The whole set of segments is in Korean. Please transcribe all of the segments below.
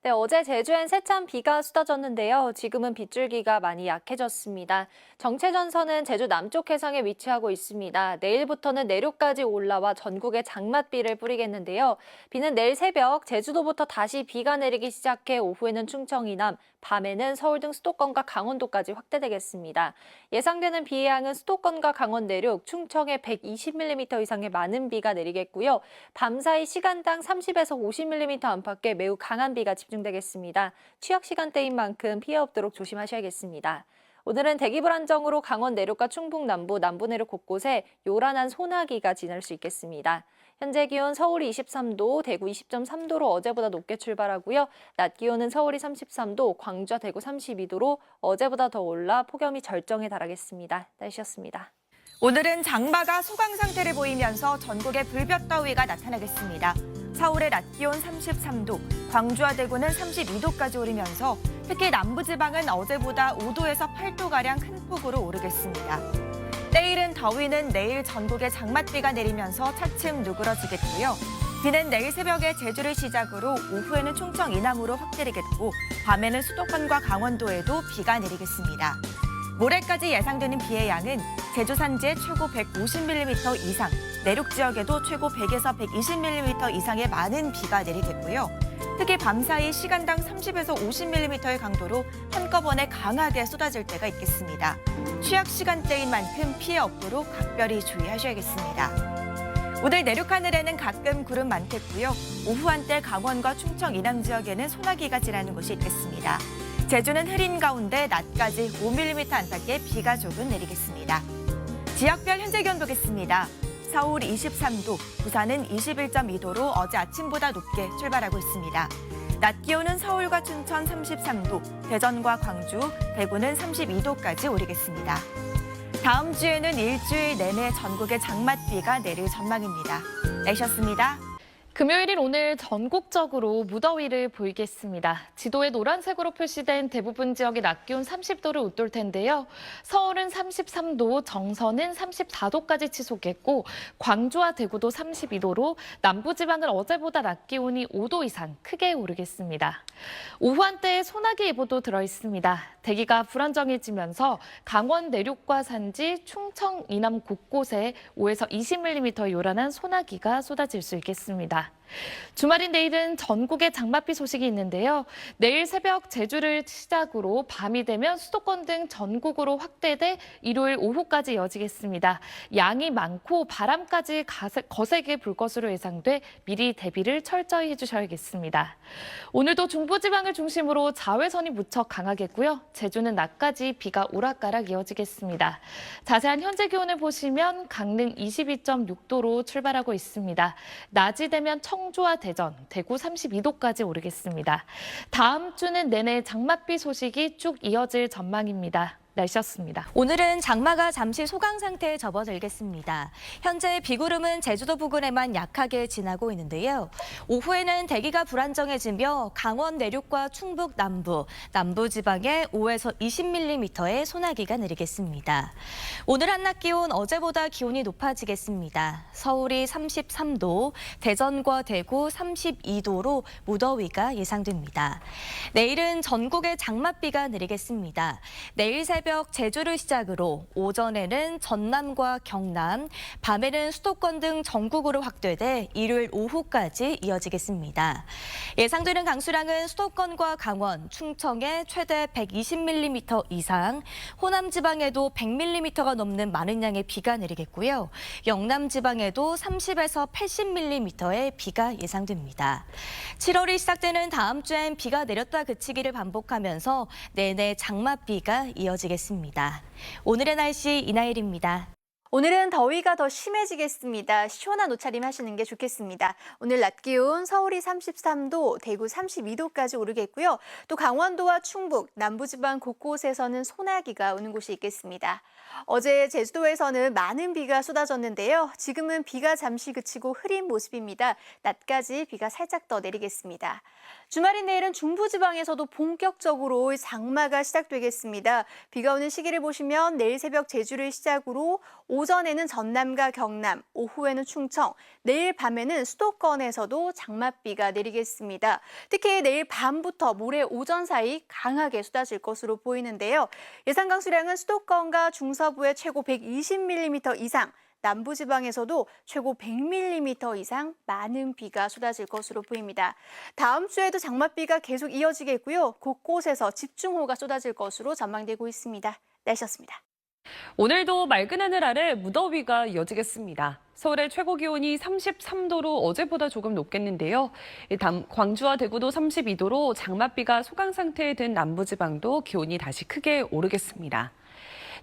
네, 어제 제주엔 세찬 비가 쏟아졌는데요. 지금은 빗줄기가 많이 약해졌습니다. 정체전선은 제주 남쪽 해상에 위치하고 있습니다. 내일부터는 내륙까지 올라와 전국에 장맛비를 뿌리겠는데요. 비는 내일 새벽 제주도부터 다시 비가 내리기 시작해 오후에는 충청 이남, 밤에는 서울 등 수도권과 강원도까지 확대되겠습니다. 예상되는 비의 양은 수도권과 강원 내륙, 충청에 120mm 이상의 많은 비가 내리겠고요. 밤사이 시간당 30에서 50mm 안팎의 매우 강한 비가 집중되겠습니다. 취약 시간대인 만큼 피해 없도록 조심하셔야겠습니다. 오늘은 대기 불안정으로 강원 내륙과 충북 남부, 남부 내륙 곳곳에 요란한 소나기가 지날 수 있겠습니다. 현재 기온 서울이 23도, 대구 20.3도로 어제보다 높게 출발하고요. 낮 기온은 서울이 33도, 광주와 대구 32도로 어제보다 더 올라 폭염이 절정에 달하겠습니다. 날씨였습니다. 오늘은 장마가 소강 상태를 보이면서 전국에 불볕더위가 나타나겠습니다. 서울의 낮 기온 33도, 광주와 대구는 32도까지 오르면서 특히 남부지방은 어제보다 5도에서 8도가량 큰 폭으로 오르겠습니다. 내일은 더위는 내일 전국에 장맛비가 내리면서 차츰 누그러지겠고요. 비는 내일 새벽에 제주를 시작으로 오후에는 충청 이남으로 확대되겠고 밤에는 수도권과 강원도에도 비가 내리겠습니다. 모레까지 예상되는 비의 양은 제주 산지에 최고 150mm 이상, 내륙 지역에도 최고 100에서 120mm 이상의 많은 비가 내리겠고요. 특히 밤사이 시간당 30에서 50mm의 강도로 한꺼번에 강하게 쏟아질 때가 있겠습니다. 취약 시간대인 만큼 피해 없도록 각별히 주의하셔야겠습니다. 오늘 내륙 하늘에는 가끔 구름 많겠고요. 오후 한때 강원과 충청 이남 지역에는 소나기가 지나는 곳이 있겠습니다. 제주는 흐린 가운데 낮까지 5mm 안팎의 비가 조금 내리겠습니다. 지역별 현재 기온 보겠습니다. 서울 23도, 부산은 21.2도로 어제 아침보다 높게 출발하고 있습니다. 낮 기온은 서울과 춘천 33도, 대전과 광주, 대구는 32도까지 오르겠습니다. 다음 주에는 일주일 내내 전국에 장맛비가 내릴 전망입니다. 날씨였습니다. 금요일인 오늘 전국적으로 무더위를 보이겠습니다. 지도에 노란색으로 표시된 대부분 지역이 낮 기온 30도를 웃돌 텐데요. 서울은 33도, 정선은 34도까지 치솟겠고 광주와 대구도 32도로 남부지방은 어제보다 낮 기온이 5도 이상 크게 오르겠습니다. 오후 한때 소나기 예보도 들어있습니다. 대기가 불안정해지면서 강원 내륙과 산지, 충청 이남 곳곳에 5에서 20mm의 요란한 소나기가 쏟아질 수 있겠습니다. 주말인 내일은 전국에 장맛비 소식이 있는데요. 내일 새벽 제주를 시작으로 밤이 되면 수도권 등 전국으로 확대돼 일요일 오후까지 이어지겠습니다. 양이 많고 바람까지 거세게 불 것으로 예상돼 미리 대비를 철저히 해주셔야겠습니다. 오늘도 중부지방을 중심으로 자외선이 무척 강하겠고요. 제주는 낮까지 비가 오락가락 이어지겠습니다. 자세한 현재 기온을 보시면 강릉 22.6도로 출발하고 있습니다. 낮이 되면 청주와 대전, 대구 32도까지 오르겠습니다. 다음 주는 내내 장맛비 소식이 쭉 이어질 전망입니다. 날씨였습니다. 오늘은 장마가 잠시 소강 상태에 접어들겠습니다. 현재 비구름은 제주도 부근에만 약하게 지나고 있는데요. 오후에는 대기가 불안정해지며 강원 내륙과 충북 남부, 남부지방에 5에서 20mm의 소나기가 내리겠습니다. 오늘 한낮 기온 어제보다 기온이 높아지겠습니다. 서울이 33도, 대전과 대구 32도로 무더위가 예상됩니다. 내일은 전국에 장맛비가 내리겠습니다. 내일 새벽 제주를 시작으로 오전에는 전남과 경남, 밤에는 수도권 등 전국으로 확대돼 일요일 오후까지 이어지겠습니다. 예상되는 강수량은 수도권과 강원, 충청에 최대 120mm 이상, 호남 지방에도 100mm가 넘는 많은 양의 비가 내리겠고요. 영남 지방에도 30에서 80mm의 비가 예상됩니다. 7월이 시작되는 다음 주엔 비가 내렸다 그치기를 반복하면서 내내 장맛비가 이어지겠습니다. 오늘의 날씨 이나일입니다. 오늘은 더위가 더 심해지겠습니다. 시원한 옷차림 하시는 게 좋겠습니다. 오늘 낮 기온 서울이 33도, 대구 32도까지 오르겠고요. 또 강원도와 충북, 남부지방 곳곳에서는 소나기가 오는 곳이 있겠습니다. 어제 제주도에서는 많은 비가 쏟아졌는데요. 지금은 비가 잠시 그치고 흐린 모습입니다. 낮까지 비가 살짝 더 내리겠습니다. 주말인 내일은 중부지방에서도 본격적으로 장마가 시작되겠습니다. 비가 오는 시기를 보시면 내일 새벽 제주를 시작으로 오전에는 전남과 경남, 오후에는 충청, 내일 밤에는 수도권에서도 장맛비가 내리겠습니다. 특히 내일 밤부터 모레 오전 사이 강하게 쏟아질 것으로 보이는데요. 예상 강수량은 수도권과 중서부에 최고 120mm 이상, 남부지방에서도 최고 100mm 이상 많은 비가 쏟아질 것으로 보입니다. 다음 주에도 장맛비가 계속 이어지겠고요. 곳곳에서 집중호우가 쏟아질 것으로 전망되고 있습니다. 날씨였습니다. 오늘도 맑은 하늘 아래 무더위가 이어지겠습니다. 서울의 최고 기온이 33도로 어제보다 조금 높겠는데요. 광주와 대구도 32도로 장맛비가 소강 상태에 든 남부지방도 기온이 다시 크게 오르겠습니다.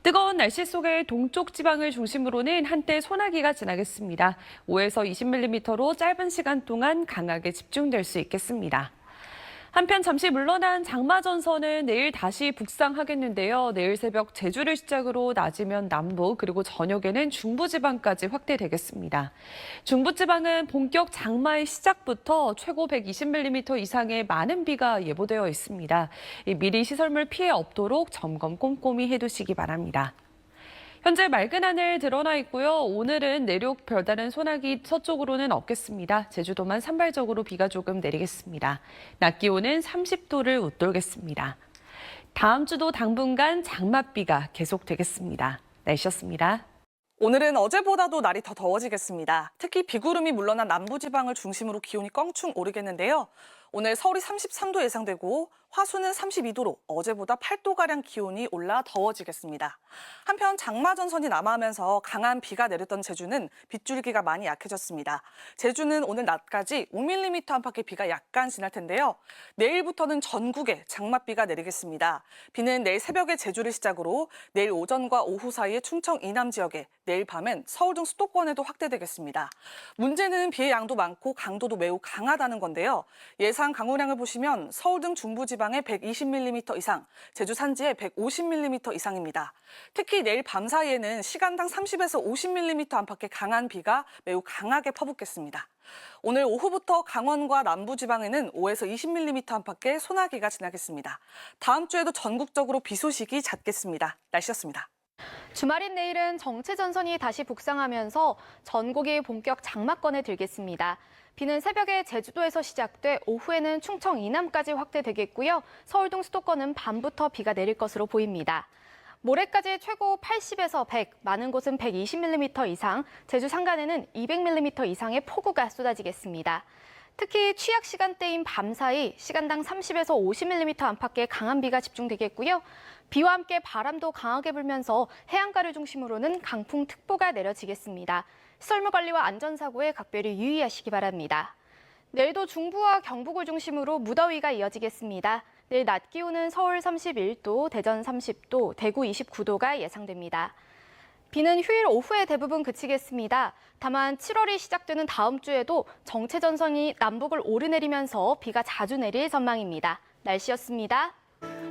뜨거운 날씨 속에 동쪽 지방을 중심으로는 한때 소나기가 지나겠습니다. 5에서 20mm로 짧은 시간 동안 강하게 집중될 수 있겠습니다. 한편 잠시 물러난 장마 전선은 내일 다시 북상하겠는데요. 내일 새벽 제주를 시작으로 낮이면 남부 그리고 저녁에는 중부지방까지 확대되겠습니다. 중부지방은 본격 장마의 시작부터 최고 120mm 이상의 많은 비가 예보되어 있습니다. 미리 시설물 피해 없도록 점검 꼼꼼히 해두시기 바랍니다. 현재 맑은 하늘 드러나 있고요. 오늘은 내륙 별다른 소나기 서쪽으로는 없겠습니다. 제주도만 산발적으로 비가 조금 내리겠습니다. 낮 기온은 30도를 웃돌겠습니다. 다음 주도 당분간 장맛비가 계속되겠습니다. 날씨였습니다. 오늘은 어제보다도 날이 더 더워지겠습니다. 특히 비구름이 물러난 남부지방을 중심으로 기온이 껑충 오르겠는데요. 오늘 서울이 33도 예상되고 화수는 32도로 어제보다 8도가량 기온이 올라 더워지겠습니다. 한편 장마 전선이 남하하면서 강한 비가 내렸던 제주는 빗줄기가 많이 약해졌습니다. 제주는 오늘 낮까지 5mm 안팎의 비가 약간 지날 텐데요. 내일부터는 전국에 장맛비가 내리겠습니다. 비는 내일 새벽에 제주를 시작으로 내일 오전과 오후 사이에 충청 이남 지역에, 내일 밤엔 서울 등 수도권에도 확대되겠습니다. 문제는 비의 양도 많고 강도도 매우 강하다는 건데요. 예상 강우량을 보시면 서울 등 중부지방에 120mm 이상, 제주 산지에 150mm 이상입니다. 특히 내일 밤 사이에는 시간당 30에서 50mm 안팎의 강한 비가 매우 강하게 퍼붓겠습니다. 오늘 오후부터 강원과 남부지방에는 5에서 20mm 안팎의 소나기가 지나겠습니다. 다음 주에도 전국적으로 비 소식이 잦겠습니다. 날씨였습니다. 주말인 내일은 정체 전선이 다시 북상하면서 전국이 본격 장마권에 들겠습니다. 비는 새벽에 제주도에서 시작돼 오후에는 충청 이남까지 확대되겠고요. 서울 등 수도권은 밤부터 비가 내릴 것으로 보입니다. 모레까지 최고 80에서 100, 많은 곳은 120mm 이상, 제주 산간에는 200mm 이상의 폭우가 쏟아지겠습니다. 특히 취약 시간대인 밤 사이 시간당 30에서 50mm 안팎의 강한 비가 집중되겠고요. 비와 함께 바람도 강하게 불면서 해안가를 중심으로는 강풍특보가 내려지겠습니다. 시설물 관리와 안전사고에 각별히 유의하시기 바랍니다. 내일도 중부와 경북을 중심으로 무더위가 이어지겠습니다. 내일 낮 기온은 서울 31도, 대전 30도, 대구 29도가 예상됩니다. 비는 휴일 오후에 대부분 그치겠습니다. 다만 7월이 시작되는 다음 주에도 정체 전선이 남북을 오르내리면서 비가 자주 내릴 전망입니다. 날씨였습니다.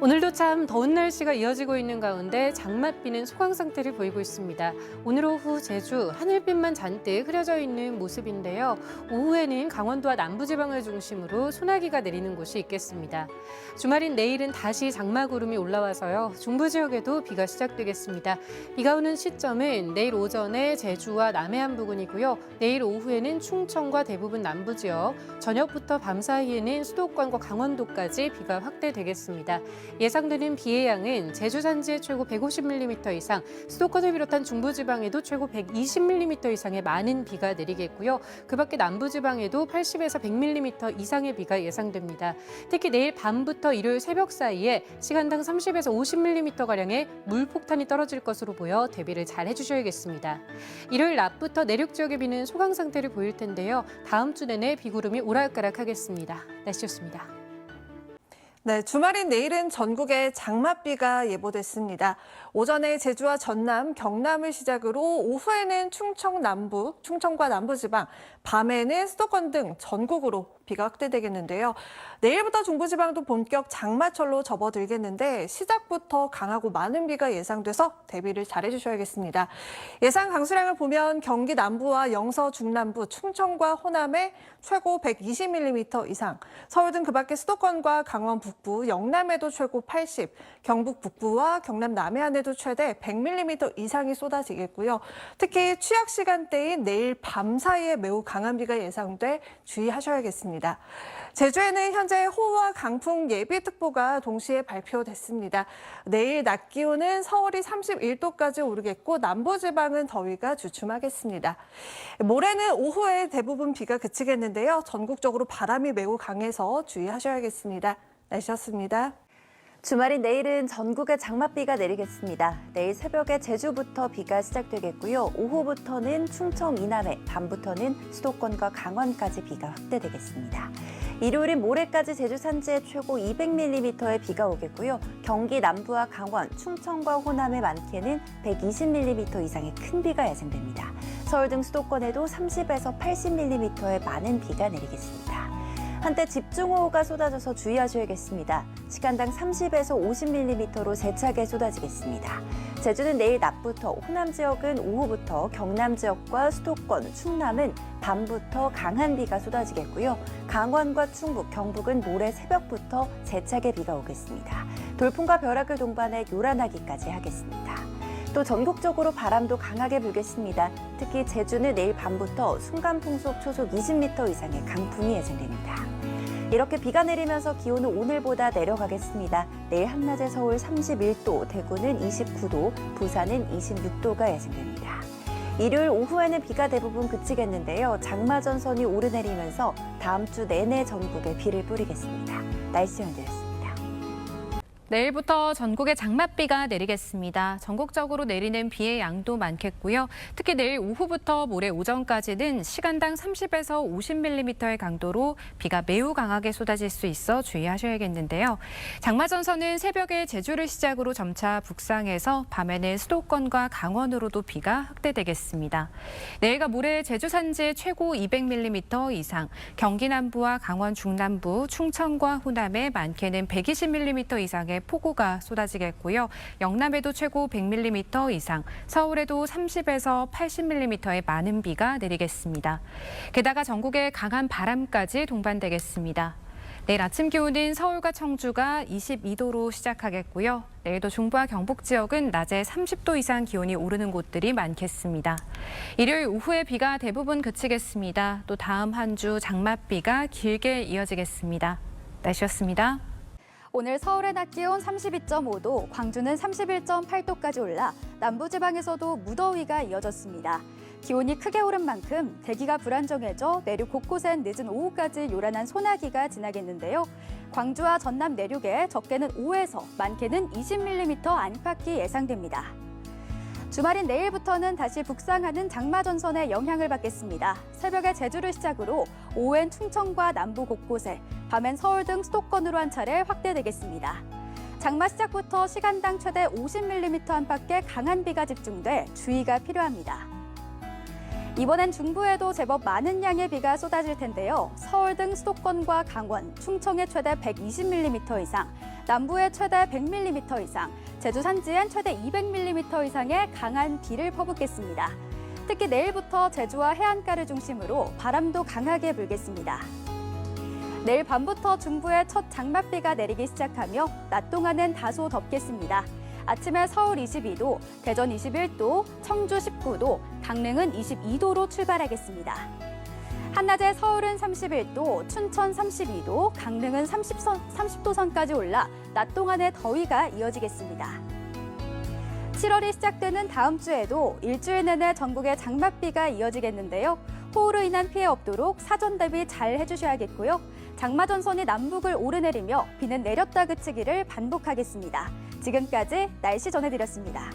오늘도 참 더운 날씨가 이어지고 있는 가운데 장맛비는 소강 상태를 보이고 있습니다. 오늘 오후 제주 하늘빛만 잔뜩 흐려져 있는 모습인데요. 오후에는 강원도와 남부지방을 중심으로 소나기가 내리는 곳이 있겠습니다. 주말인 내일은 다시 장마구름이 올라와서요. 중부 지역에도 비가 시작되겠습니다. 비가 오는 시점은 내일 오전에 제주와 남해안 부근이고요. 내일 오후에는 충청과 대부분 남부 지역, 저녁부터 밤 사이에는 수도권과 강원도까지 비가 확대되겠습니다. 예상되는 비의 양은 제주 산지에 최고 150mm 이상, 수도권을 비롯한 중부지방에도 최고 120mm 이상의 많은 비가 내리겠고요. 그 밖에 남부지방에도 80에서 100mm 이상의 비가 예상됩니다. 특히 내일 밤부터 일요일 새벽 사이에 시간당 30에서 50mm가량의 물폭탄이 떨어질 것으로 보여 대비를 잘 해주셔야겠습니다. 일요일 낮부터 내륙 지역의 비는 소강 상태를 보일 텐데요. 다음 주 내내 비구름이 오락가락하겠습니다. 날씨였습니다. 네, 주말인 내일은 전국에 장맛비가 예보됐습니다. 오전에 제주와 전남, 경남을 시작으로 오후에는 충청 남부, 충청과 남부지방, 밤에는 수도권 등 전국으로 비가 확대되겠는데요. 내일부터 중부지방도 본격 장마철로 접어들겠는데 시작부터 강하고 많은 비가 예상돼서 대비를 잘해주셔야겠습니다. 예상 강수량을 보면 경기 남부와 영서, 중남부, 충청과 호남에 최고 120mm 이상, 서울 등 그 밖의 수도권과 강원 북부, 영남에도 최고 80, 경북 북부와 경남 남해안에도 최대 100mm 이상이 쏟아지겠고요. 특히 취약 시간대인 내일 밤 사이에 매우 강한 비가 예상돼 주의하셔야겠습니다. 제주에는 현재 호우와 강풍 예비특보가 동시에 발표됐습니다. 내일 낮 기온은 서울이 31도까지 오르겠고 남부지방은 더위가 주춤하겠습니다. 모레는 오후에 대부분 비가 그치겠는데요. 전국적으로 바람이 매우 강해서 주의하셔야겠습니다. 날씨였습니다. 주말인 내일은 전국에 장맛비가 내리겠습니다. 내일 새벽에 제주부터 비가 시작되겠고요. 오후부터는 충청 이남에, 밤부터는 수도권과 강원까지 비가 확대되겠습니다. 일요일인 모레까지 제주 산지에 최고 200mm의 비가 오겠고요. 경기 남부와 강원, 충청과 호남에 많게는 120mm 이상의 큰 비가 예상됩니다. 서울 등 수도권에도 30에서 80mm의 많은 비가 내리겠습니다. 한때 집중호우가 쏟아져서 주의하셔야겠습니다. 시간당 30에서 50mm로 세차게 쏟아지겠습니다. 제주는 내일 낮부터, 호남 지역은 오후부터, 경남 지역과 수도권, 충남은 밤부터 강한 비가 쏟아지겠고요. 강원과 충북, 경북은 모레 새벽부터 세차게 비가 오겠습니다. 돌풍과 벼락을 동반해 요란하기까지 하겠습니다. 또 전국적으로 바람도 강하게 불겠습니다. 특히 제주는 내일 밤부터 순간풍속 초속 20m 이상의 강풍이 예상됩니다. 이렇게 비가 내리면서 기온은 오늘보다 내려가겠습니다. 내일 한낮에 서울 31도, 대구는 29도, 부산은 26도가 예상됩니다. 일요일 오후에는 비가 대부분 그치겠는데요. 장마 전선이 오르내리면서 다음 주 내내 전국에 비를 뿌리겠습니다. 날씨 연결했습니다. 내일부터 전국에 장맛비가 내리겠습니다. 전국적으로 내리는 비의 양도 많겠고요. 특히 내일 오후부터 모레 오전까지는 시간당 30에서 50mm의 강도로 비가 매우 강하게 쏟아질 수 있어 주의하셔야겠는데요. 장마전선은 새벽에 제주를 시작으로 점차 북상해서 밤에는 수도권과 강원으로도 비가 확대되겠습니다. 내일과 모레 제주 산지에 최고 200mm 이상, 경기 남부와 강원 중남부, 충청과 호남에 많게는 120mm 이상의 폭우가 쏟아지겠고요. 영남에도 최고 100mm 이상, 서울에도 30에서 80mm의 많은 비가 내리겠습니다. 게다가 전국에 강한 바람까지 동반되겠습니다. 내일 아침 기온은 서울과 청주가 22도로 시작하겠고요. 내일도 중부와 경북 지역은 낮에 30도 이상 기온이 오르는 곳들이 많겠습니다. 일요일 오후에 비가 대부분 그치겠습니다. 또 다음 한 주 장맛비가 길게 이어지겠습니다. 날씨였습니다. 오늘 서울의 낮 기온 32.5도, 광주는 31.8도까지 올라 남부지방에서도 무더위가 이어졌습니다. 기온이 크게 오른 만큼 대기가 불안정해져 내륙 곳곳엔 늦은 오후까지 요란한 소나기가 지나겠는데요. 광주와 전남 내륙에 적게는 5에서 많게는 20mm 안팎이 예상됩니다. 주말인 내일부터는 다시 북상하는 장마전선의 영향을 받겠습니다. 새벽에 제주를 시작으로 오후엔 충청과 남부 곳곳에, 밤엔 서울 등 수도권으로 한 차례 확대되겠습니다. 장마 시작부터 시간당 최대 50mm 안팎의 강한 비가 집중돼 주의가 필요합니다. 이번엔 중부에도 제법 많은 양의 비가 쏟아질 텐데요. 서울 등 수도권과 강원, 충청에 최대 120mm 이상, 남부에 최대 100mm 이상, 제주 산지엔 최대 200mm 이상의 강한 비를 퍼붓겠습니다. 특히 내일부터 제주와 해안가를 중심으로 바람도 강하게 불겠습니다. 내일 밤부터 중부에 첫 장맛비가 내리기 시작하며 낮 동안은 다소 덥겠습니다. 아침에 서울 22도, 대전 21도, 청주 19도, 강릉은 22도로 출발하겠습니다. 한낮에 서울은 31도, 춘천 32도, 강릉은 30도 선까지 올라 낮 동안에 더위가 이어지겠습니다. 7월이 시작되는 다음 주에도 일주일 내내 전국에 장맛비가 이어지겠는데요. 호우로 인한 피해 없도록 사전 대비 잘 해주셔야겠고요. 장마전선이 남북을 오르내리며 비는 내렸다 그치기를 반복하겠습니다. 지금까지 날씨 전해드렸습니다.